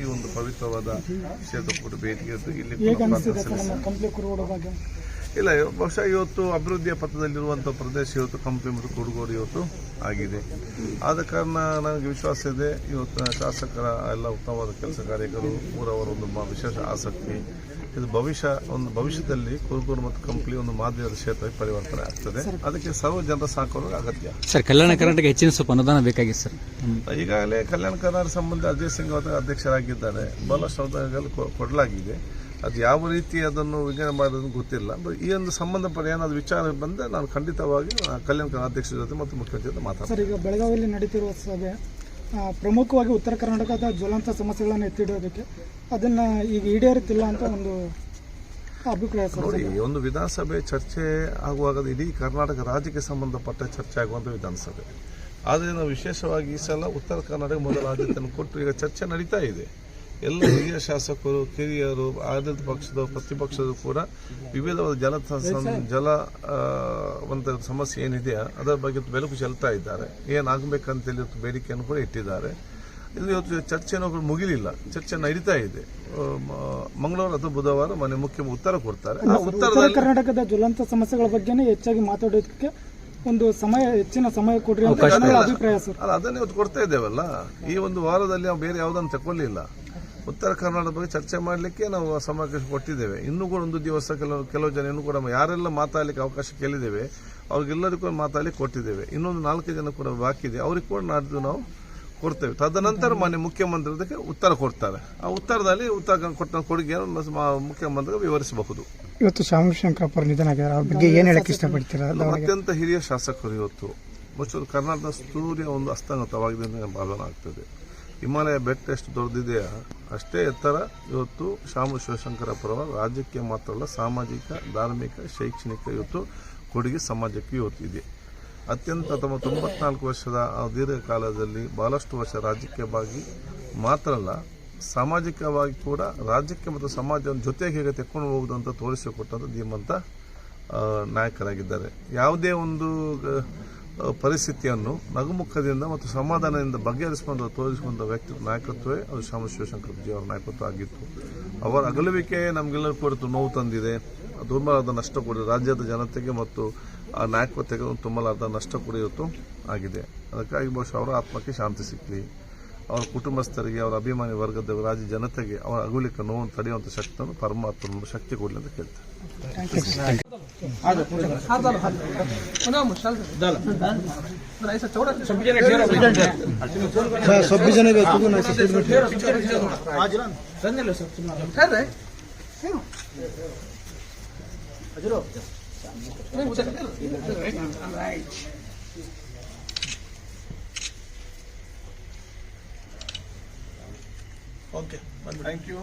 ಈ ಒಂದು ಪವಿತ್ರವಾದ ಕ್ಷೇತ್ರ ಕೂಡ ಭೇಟಿಗೆ ಇಲ್ಲಿ ಇಲ್ಲ, ಬಹುಶಃ ಇವತ್ತು ಅಭಿವೃದ್ಧಿಯ ಪಥದಲ್ಲಿರುವಂಥ ಪ್ರದೇಶ ಇವತ್ತು ಕಂಪ್ಲಿ ಮತ್ತು ಕೊಡಗೋಡು ಇವತ್ತು ಆಗಿದೆ. ಆದ ಕಾರಣ ನನಗೆ ವಿಶ್ವಾಸ ಇದೆ, ಇವತ್ತು ಶಾಸಕರ ಎಲ್ಲ ಉತ್ತಮವಾದ ಕೆಲಸ ಕಾರ್ಯಗಳು ಊರವರ ಒಂದು ವಿಶೇಷ ಆಸಕ್ತಿ ಇದು ಭವಿಷ್ಯದಲ್ಲಿ ಕುರುಗೋಡು ಮತ್ತು ಕಂಪ್ಲಿ ಒಂದು ಮಾದರಿಯಾದ ಕ್ಷೇತ್ರಕ್ಕೆ ಪರಿವರ್ತನೆ ಆಗ್ತದೆ. ಅದಕ್ಕೆ ಸರ್ವ ಜನರ ಸಹಕಾರ ಅಗತ್ಯ. ಸರ್, ಕಲ್ಯಾಣ ಕರ್ನಾಟಕ ಹೆಚ್ಚಿನ ಸ್ವಲ್ಪ ಅನುದಾನ ಬೇಕಾಗಿದೆ ಸರ್. ಈಗಾಗಲೇ ಕಲ್ಯಾಣ ಕರ್ನಾಟಕ ಸಂಬಂಧ ಅಜಯ್ ಸಿಂಗ್ ಅವರು ಅಧ್ಯಕ್ಷರಾಗಿದ್ದಾರೆ. ಬಹಳಷ್ಟು ಅನುದಾನಗಳು ಕೊಡಲಾಗಿದೆ. ಅದು ಯಾವ ರೀತಿ ಅದನ್ನು ವಿಂಗಡಣೆ ಮಾಡೋದು ಗೊತ್ತಿಲ್ಲ. ಈ ಒಂದು ಸಂಬಂಧಪಟ್ಟ ಏನಾದರೂ ವಿಚಾರ ಬಂದರೆ ನಾನು ಖಂಡಿತವಾಗಿ ಕಲ್ಯಾಣ ಕರ್ನಾಟಕ ಅಧ್ಯಕ್ಷರ ಜೊತೆ ಮತ್ತು ಮುಖ್ಯಮಂತ್ರಿ ಜೊತೆ ಮಾತಾಡ್ತೀನಿ. ಸರ್, ಈಗ ಬೆಳಗಾವಿಯಲ್ಲಿ ನಡೀತಿರುವ ಸಭೆ ಪ್ರಮುಖವಾಗಿ ಉತ್ತರ ಕರ್ನಾಟಕದ ಜ್ವಲಂತ ಸಮಸ್ಯೆಗಳನ್ನು ಎತ್ತಿಡೋದಕ್ಕೆ ಅದನ್ನು ಈಗ ಈಡೇರುತ್ತಿಲ್ಲ ಅಂತ ಒಂದು ಅಭಿಪ್ರಾಯ. ನೋಡಿ, ಒಂದು ವಿಧಾನಸಭೆ ಚರ್ಚೆ ಆಗುವಾಗ ಇಡೀ ಕರ್ನಾಟಕ ರಾಜ್ಯಕ್ಕೆ ಸಂಬಂಧಪಟ್ಟ ಚರ್ಚೆ ಆಗುವಂಥ ವಿಧಾನಸಭೆ. ಆದರೆ ನಾವು ವಿಶೇಷವಾಗಿ ಈ ಸಲ ಉತ್ತರ ಕರ್ನಾಟಕ ಮೊದಲ ಆದ್ಯತೆಯನ್ನು ಕೊಟ್ಟು ಈಗ ಚರ್ಚೆ ನಡೀತಾ ಇದೆ. ಎಲ್ಲ ಹಿರಿಯ ಶಾಸಕರು, ಕಿರಿಯರು, ಆಡಳಿತ ಪಕ್ಷದವರು, ಪ್ರತಿಪಕ್ಷದವರು ಕೂಡ ವಿವಿಧವಾದ ಜಲವಂತ ಸಮಸ್ಯೆ ಏನಿದೆಯಾ ಅದರ ಬಗ್ಗೆ ಬೆಳಕು ಚೆಲ್ತಾ ಇದ್ದಾರೆ. ಏನಾಗಬೇಕಂತೇಳಿ ಬೇಡಿಕೆಯನ್ನು ಕೂಡ ಇಟ್ಟಿದ್ದಾರೆ. ಇದು ಇವತ್ತು ಚರ್ಚೆನೂ ಮುಗಿಲಿಲ್ಲ, ಚರ್ಚೆ ನಡೀತಾ ಇದೆ. ಮಂಗಳವಾರ ಅಥವಾ ಬುಧವಾರ ಮನೆ ಮುಖ್ಯ ಉತ್ತರ ಕೊಡ್ತಾರೆ. ಉತ್ತರ ಕರ್ನಾಟಕದ ಜ್ವಲಂತ ಸಮಸ್ಯೆಗಳ ಬಗ್ಗೆ ಹೆಚ್ಚಾಗಿ ಮಾತಾಡೋದಕ್ಕೆ ಒಂದು ಹೆಚ್ಚಿನ ಸಮಯ ಕೊಡ್ರಿ ಅಂತ ಅಭಿಪ್ರಾಯ ಸರ್. ಅಲ್ಲ, ಅದನ್ನೇ ಇವತ್ತು ಕೊಡ್ತಾ ಇದ್ದೇವಲ್ಲ. ಈ ಒಂದು ವಾರದಲ್ಲಿ ನಾವು ಬೇರೆ ಯಾವುದನ್ನು ತಗೊಳ್ಳಿಲ್ಲ. ಉತ್ತರ ಕರ್ನಾಟಕದ ಬಗ್ಗೆ ಚರ್ಚೆ ಮಾಡಲಿಕ್ಕೆ ನಾವು ಸಮಯ ಕೊಟ್ಟಿದ್ದೇವೆ. ಇನ್ನೂ ಕೂಡ ಒಂದು ದಿವಸ ಕೆಲವು ಜನ ಇನ್ನೂ ಕೂಡ ಯಾರೆಲ್ಲ ಮಾತಾಡಲಿಕ್ಕೆ ಅವಕಾಶ ಕೇಳಿದ್ದೇವೆ ಅವ್ರಿಗೆಲ್ಲರಿಗೂ ಕೂಡ ಮಾತಾಡಲಿಕ್ಕೆ ಕೊಟ್ಟಿದ್ದೇವೆ. ಇನ್ನೊಂದು 4 ಜನ ಕೂಡ ಬಾಕಿ ಇದೆ, ಅವ್ರಿಗೆ ಕೂಡ ನಾಡ್ದು ನಾವು ಕೊಡ್ತೇವೆ. ತದನಂತರ ಮಾನ್ಯ ಮುಖ್ಯಮಂತ್ರಿ ಅದಕ್ಕೆ ಉತ್ತರ ಕೊಡ್ತಾರೆ. ಆ ಉತ್ತರದಲ್ಲಿ ಉತ್ತರ ಕೊಟ್ಟ ಕೊಡುಗೆಯನ್ನು ಮುಖ್ಯಮಂತ್ರಿ ವಿವರಿಸಬಹುದು. ಇವತ್ತು ಶಾಮಶಂಕರಪ್ಪ ನಿಧನ ಆಗಿದ್ದಾರೆ, ಅವ್ರ ಬಗ್ಗೆ ಏನು ಹೇಳಕ್ಕೆ ಇಷ್ಟಪಡ್ತೀರಾ? ಅತ್ಯಂತ ಹಿರಿಯ ಶಾಸಕರು ಇವತ್ತು ಬಹುಶಃ ಕರ್ನಾಟಕದ ಸೂರ್ಯ ಒಂದು ಅಸ್ತಂಗತವಾಗಿದೆ ಅಂತ ಭಾವನೆ ಆಗ್ತದೆ. ಹಿಮಾಲಯ ಬೆಟ್ಟ ಎಷ್ಟು ದೊಡ್ಡದಿದೆಯಾ ಅಷ್ಟೇ ಎತ್ತರ ಇವತ್ತು ಶಾಮು ಶಿವಶಂಕರಪ್ಪರವರ ರಾಜ್ಯಕ್ಕೆ ಮಾತ್ರ ಅಲ್ಲ, ಸಾಮಾಜಿಕ, ಧಾರ್ಮಿಕ, ಶೈಕ್ಷಣಿಕ ಇವತ್ತು ಕೊಡುಗೆ ಸಮಾಜಕ್ಕೆ ಇವತ್ತು ಇದೆ. ಅತ್ಯಂತ ತಮ್ಮ 94 ವರ್ಷದ ದೀರ್ಘಕಾಲದಲ್ಲಿ ಬಹಳಷ್ಟು ವರ್ಷ ರಾಜಕೀಯವಾಗಿ ಮಾತ್ರ ಅಲ್ಲ, ಸಾಮಾಜಿಕವಾಗಿ ಕೂಡ ರಾಜ್ಯಕ್ಕೆ ಮತ್ತು ಸಮಾಜವನ್ನು ಜೊತೆಗೆ ಹೇಗೆ ತೆಕ್ಕೊಂಡು ಹೋಗುವುದು ಅಂತ ತೋರಿಸಿಕೊಟ್ಟಂಥ ಧೀಮಂತ ನಾಯಕರಾಗಿದ್ದಾರೆ. ಯಾವುದೇ ಒಂದು ಪರಿಸ್ಥಿತಿಯನ್ನು ನಗುಮುಖದಿಂದ ಮತ್ತು ಸಮಾಧಾನದಿಂದ ಬಗೆಹರಿಸಿಕೊಂಡು ತೋರಿಸಿಕೊಂಡ ವ್ಯಕ್ತಿ ನಾಯಕತ್ವವೇ ಅದು ಶಾಮು ಶಿವಶಂಕರಪ್ಪ ಅವರ ನಾಯಕತ್ವ ಆಗಿತ್ತು. ಅವರ ಅಗಲುವಿಕೆ ನಮಗೆಲ್ಲರೂ ಕೂಡ ನೋವು ತಂದಿದೆ, ತುಂಬಲಾರದ ನಷ್ಟ ಕೂಡ ರಾಜ್ಯದ ಜನತೆಗೆ ಮತ್ತು ಆ ನಾಯಕತ್ವಕ್ಕೆ ತುಂಬಲಾರದ ನಷ್ಟ ಕೂಡ ಇವತ್ತು ಆಗಿದೆ. ಅದಕ್ಕಾಗಿ ಬಹುಶಃ ಅವರ ಆತ್ಮಕ್ಕೆ ಶಾಂತಿ ಸಿಕ್ಕಲಿ, ಅವರ ಕುಟುಂಬಸ್ಥರಿಗೆ, ಅವರ ಅಭಿಮಾನಿ ವರ್ಗದ ರಾಜ್ಯ ಜನತೆಗೆ ಅವರ ಅಗಲಿಕೆ ನೋವನ್ನು ತಡೆಯುವಂಥ ಶಕ್ತಿಯನ್ನು ಪರಮಾತ್ಮ ಶಕ್ತಿ ಕೊಡಲಿ ಅಂತ ಕೇಳ್ತಾರೆ. Okay, thank you.